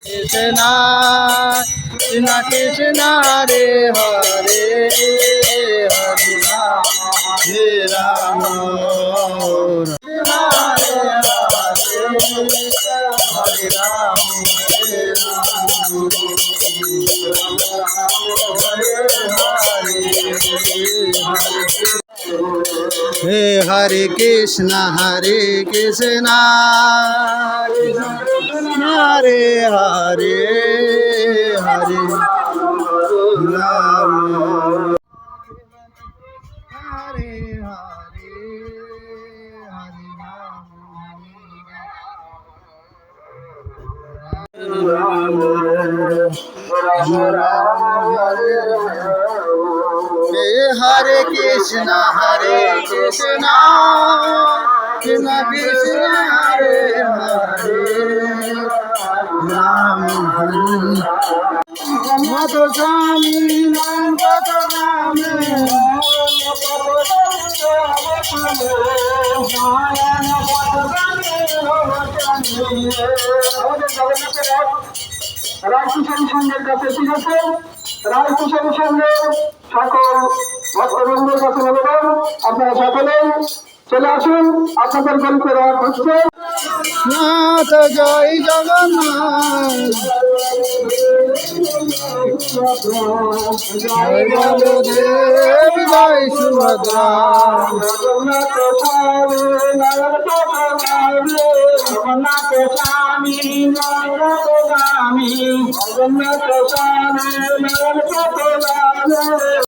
কৃষ্ণ কৃষ্ণ কৃষ্ণ রে হরে হরে রাম রাম হরে রাম हे हरे कृष्ण हरे हरे हरे हरे राम हरे हरे हरे कृष्ण कृष्ण कृष्ण हरे हरे राम हरे मधु स्वामी नाम राम রায়কিশোরী সংঘের কাছে ঠিক আছে। রায়কিশোরী সংঘের সকল ভক্তবৃন্দের কাছে নিবেদন, আপনারা সকলে চলে আসুন। আপনাদের গল্পের রাত হচ্ছে নাথ জয় জগন্নাথ জয় বলদেব জয় সুভদ্রা জগন্নাথ স্বামী জগন্নাথ স্বামী জগন্নাথ স্বামী